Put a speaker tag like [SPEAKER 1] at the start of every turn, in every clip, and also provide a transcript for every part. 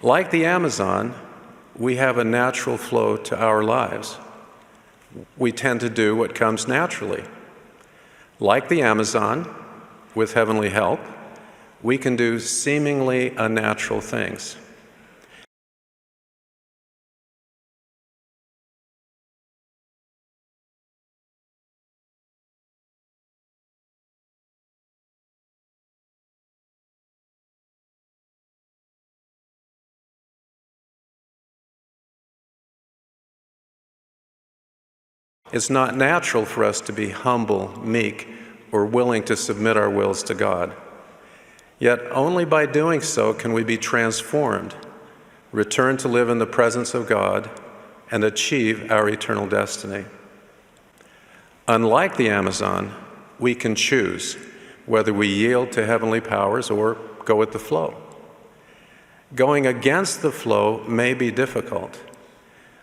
[SPEAKER 1] Like the Amazon, we have a natural flow to our lives. We tend to do what comes naturally. Like the Amazon, with heavenly help, we can do seemingly unnatural things. It's not natural for us to be humble, meek, or willing to submit our wills to God. Yet only by doing so can we be transformed, return to live in the presence of God, and achieve our eternal destiny. Unlike the Amazon, we can choose whether we yield to heavenly powers or go with the flow. Going against the flow may be difficult,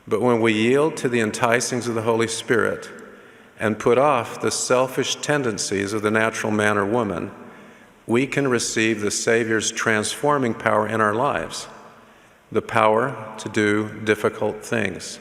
[SPEAKER 1] but when we yield to the enticings of the Holy Spirit and put off the selfish tendencies of the natural man or woman, we can receive the Savior's transforming power in our lives, the power to do difficult things.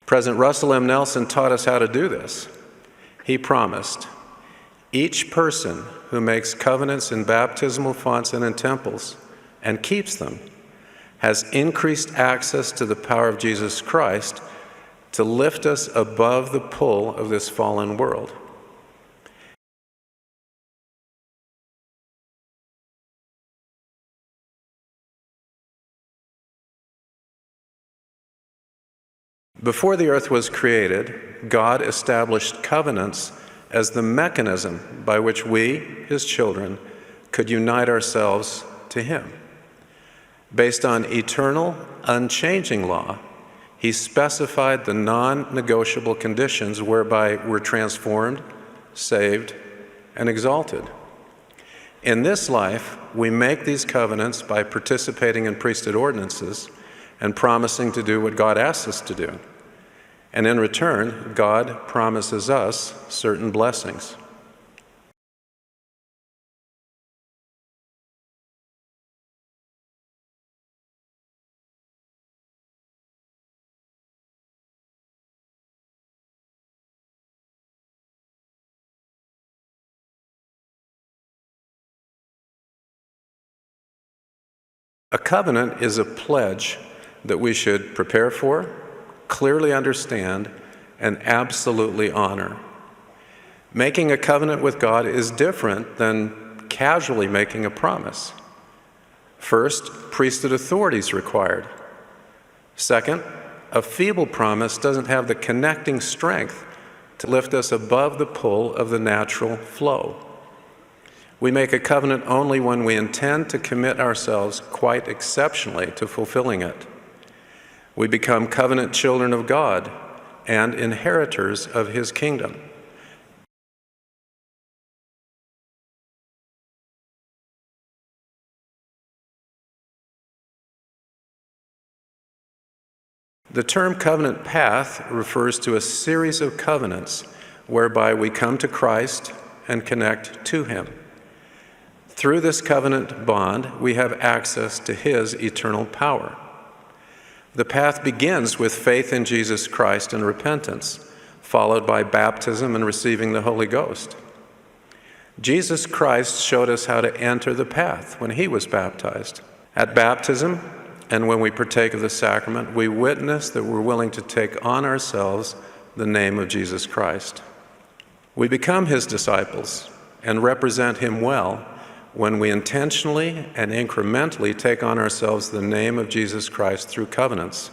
[SPEAKER 1] President Russell M. Nelson taught us how to do this. He promised, "Each person who makes covenants in baptismal fonts and in temples and keeps them has increased access to the power of Jesus Christ to lift us above the pull of this fallen world." Before the earth was created, God established covenants as the mechanism by which we, His children, could unite ourselves to Him. Based on eternal, unchanging law, He specified the non-negotiable conditions whereby we're transformed, saved, and exalted. In this life, we make these covenants by participating in priesthood ordinances and promising to do what God asks us to do. And in return, God promises us certain blessings. A covenant is a pledge that we should prepare for, clearly understand, and absolutely honor. Making a covenant with God is different than casually making a promise. First, priesthood authority is required. Second, a feeble promise doesn't have the connecting strength to lift us above the pull of the natural flow. We make a covenant only when we intend to commit ourselves quite exceptionally to fulfilling it. We become covenant children of God and inheritors of His kingdom. The term covenant path refers to a series of covenants whereby we come to Christ and connect to Him. Through this covenant bond, we have access to His eternal power. The path begins with faith in Jesus Christ and repentance, followed by baptism and receiving the Holy Ghost. Jesus Christ showed us how to enter the path when He was baptized. At baptism, and when we partake of the sacrament, we witness that we're willing to take on ourselves the name of Jesus Christ. We become His disciples and represent Him well when we intentionally and incrementally take on ourselves the name of Jesus Christ through covenants.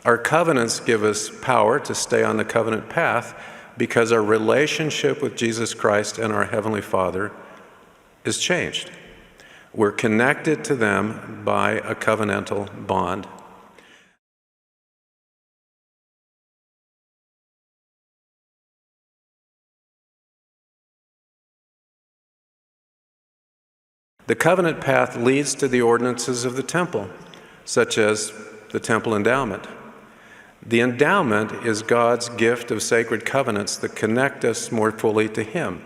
[SPEAKER 1] Our covenants give us power to stay on the covenant path because our relationship with Jesus Christ and our Heavenly Father is changed. We're connected to them by a covenantal bond. The covenant path leads to the ordinances of the temple, such as the Temple Endowment. The endowment is God's gift of sacred covenants that connect us more fully to Him.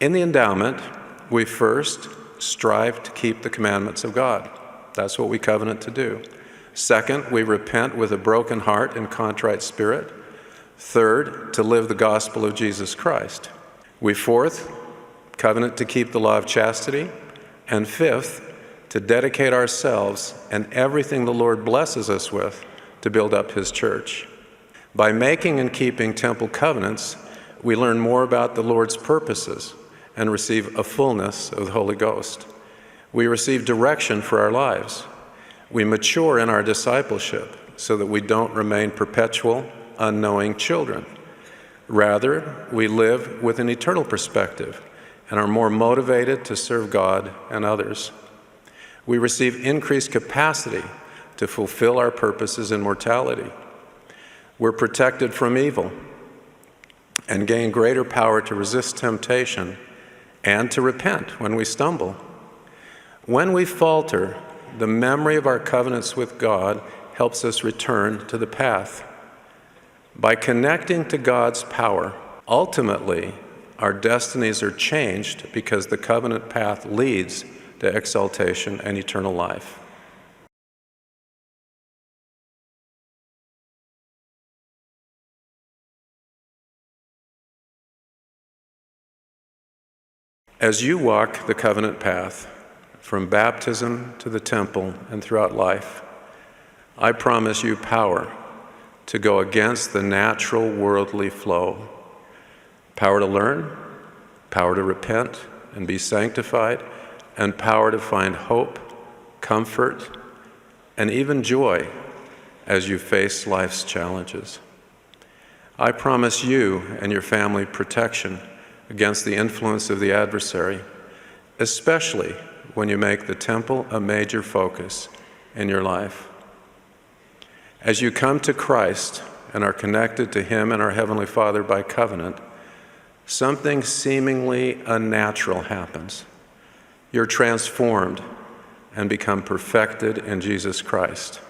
[SPEAKER 1] In the endowment, we first strive to keep the commandments of God. That's what we covenant to do. Second, we repent with a broken heart and contrite spirit. Third, to live the gospel of Jesus Christ. We fourth, covenant to keep the law of chastity. And fifth, to dedicate ourselves and everything the Lord blesses us with to build up His church. By making and keeping temple covenants, we learn more about the Lord's purposes and receive a fullness of the Holy Ghost. We receive direction for our lives. We mature in our discipleship so that we don't remain perpetual, unknowing children. Rather, we live with an eternal perspective and are more motivated to serve God and others. We receive increased capacity to fulfill our purposes in mortality. We're protected from evil and gain greater power to resist temptation and to repent when we stumble. When we falter, the memory of our covenants with God helps us return to the path. By connecting to God's power, ultimately, our destinies are changed because the covenant path leads to exaltation and eternal life. As you walk the covenant path, from baptism to the temple and throughout life, I promise you power to go against the natural worldly flow. Power to learn, power to repent and be sanctified, and power to find hope, comfort, and even joy as you face life's challenges. I promise you and your family protection against the influence of the adversary, especially when you make the temple a major focus in your life. As you come to Christ and are connected to Him and our Heavenly Father by covenant, something seemingly unnatural happens. You're transformed and become perfected in Jesus Christ.